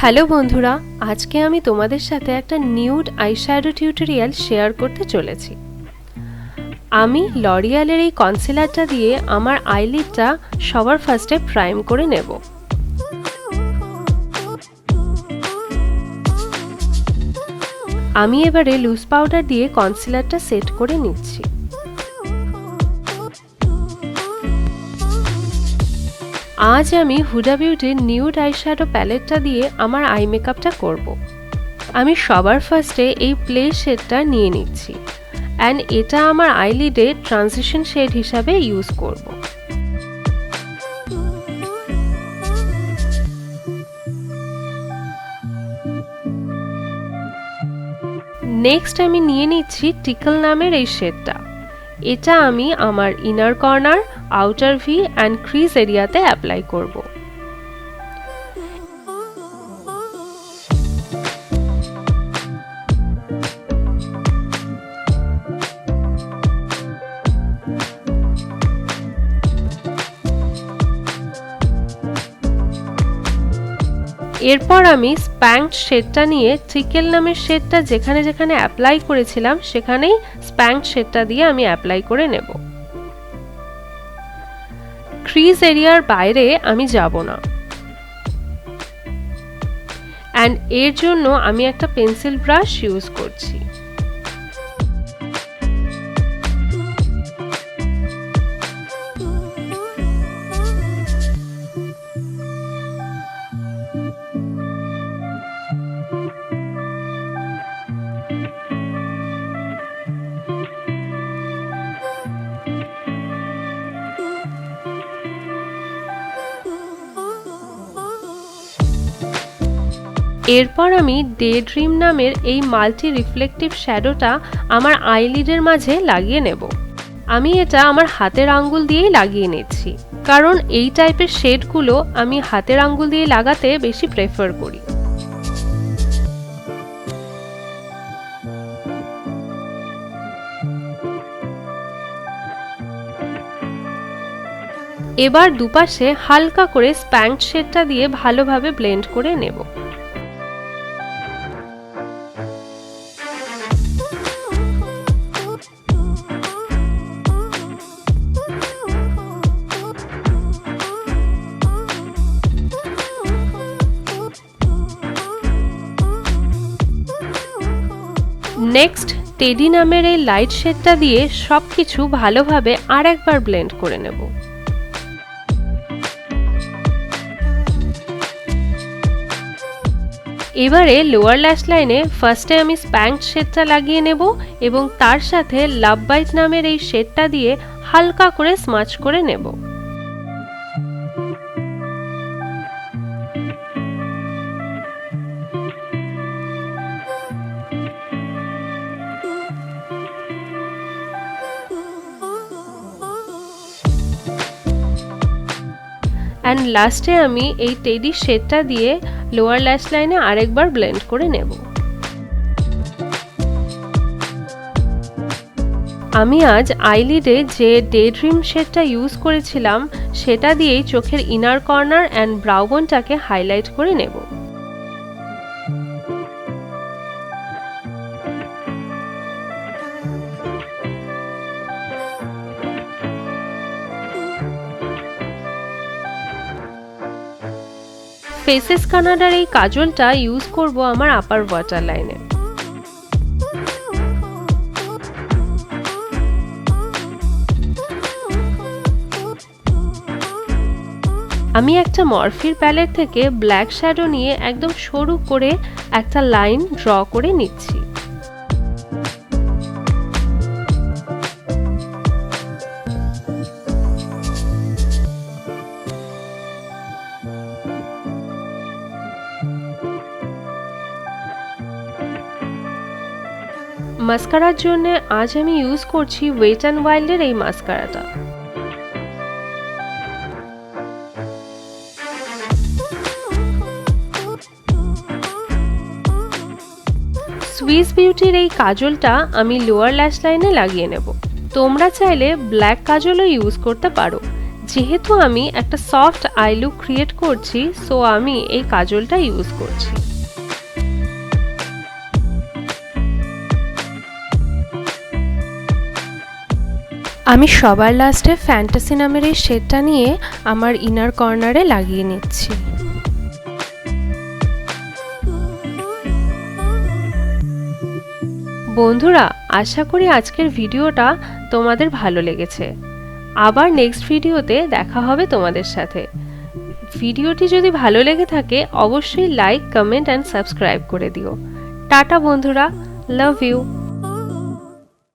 Hello বন্ধুরা, আজকে আমি তোমাদের সাথে একটা নিউড আইশ্যাডো টিউটোরিয়াল শেয়ার করতে চলেছি। আমি লরিয়ালের এই কনসিলারটা দিয়ে আমার আইলিডটা সবার ফার্স্টে প্রাইম করে নেব। আমি এবারে লুজ পাউডার দিয়ে কনসিলারটা সেট করে নিচ্ছি। আজ আমি হুডা বিউটির নিউড আইশ্যাডো প্যালেটটা দিয়ে আমার আই মেকআপটা করব। আমি সবার ফার্স্টে এই প্লে শেডটা নিয়ে নিচ্ছি অ্যান্ড এটা আমার আইলিডে ট্রানজিশন শেড হিসাবে ইউজ করব। নেক্সট আমি নিয়ে নিচ্ছি টিকল নামের এই শেডটা। এটা আমি আমার inner corner, outer V and crease এরিয়াতে অ্যাপ্লাই করব। এরপর আমি স্প্যাঙ্কড শেডটা নিয়ে ট্রিকেল নামের শেডটা যেখানে যেখানে অ্যাপ্লাই করেছিলাম সেখানেই স্প্যাঙ্কড শেডটা দিয়ে আমি অ্যাপ্লাই করে নেব। ক্রিজ এরিয়ার বাইরে আমি যাব না অ্যান্ড এর জন্য আমি একটা পেন্সিল ব্রাশ ইউজ করছি। এরপর আমি ডে ড্রিম নামের এই মাল্টি রিফ্লেকটিভ শ্যাডোটা আমার আইলিডের মাঝে লাগিয়ে নেব। আমি এটা আমার হাতের আঙ্গুল দিয়েই লাগিয়ে নিচ্ছি, কারণ এই টাইপের শেডগুলো আমি হাতের আঙ্গুল দিয়ে লাগাতে বেশি প্রেফার করি। এবার দুপাশে হালকা করে স্প্যাঙ্কড শেডটা দিয়ে ভালোভাবে ব্লেন্ড করে নেব। নেক্সট টেডি নামের এই লাইট শেডটা দিয়ে সবকিছু ভালোভাবে আরেকবার ব্লেন্ড করে নেব। এবারে লোয়ার ল্যাশ লাইনে ফার্স্টে আমি স্প্যাঙ্কড শেডটা লাগিয়ে নেব এবং তার সাথে লাভ বাইট নামের এই শেডটা দিয়ে হালকা করে স্মাচ করে নেব। অ্যান্ড লাস্টে আমি এই টেডি শেডটা দিয়ে লোয়ার ল্যাশ লাইনে আরেকবার ব্লেন্ড করে নেব। আমি আজ আইলিডে যে ডে ড্রিম শেডটা ইউজ করেছিলাম সেটা দিয়েই চোখের ইনার কর্নার অ্যান্ড ব্রাউ বোনটাকে হাইলাইট করে নেব। ফেসেস কানাডার এই কাজলটা ইউজ করব আমার আপার ওয়াটার লাইনে। আমি একটা মরফির প্যালেট থেকে ব্ল্যাক শ্যাডো নিয়ে একদম সরু করে একটা লাইন ড্র করে নিচ্ছি। মাস্কারার জন্য আজ আমি ইউজ করছি ওয়েট অ্যান্ড ওয়াইল্ডের এই মাস্কারাটা। সুইস বিউটির এই কাজলটা আমি লোয়ার ল্যাশ লাইনে লাগিয়ে নেব। তোমরা চাইলে ব্ল্যাক কাজলও ইউজ করতে পারো, যেহেতু আমি একটা সফট আই লুক ক্রিয়েট করছি, সো আমি এই কাজলটা ইউজ করছি। আমি সবার লাস্টে ফ্যান্টাসি নামের এই শেডটা নিয়ে আমার ইনার কর্নারে লাগিয়ে নিচ্ছি। বন্ধুরা, আশা করি আজকের ভিডিওটা তোমাদের ভালো লেগেছে। আবার নেক্সট ভিডিওতে দেখা হবে তোমাদের সাথে। ভিডিওটি যদি ভালো লেগে থাকে অবশ্যই লাইক, কমেন্ট অ্যান্ড সাবস্ক্রাইব করে দিও। টাটা বন্ধুরা, লাভ ইউ।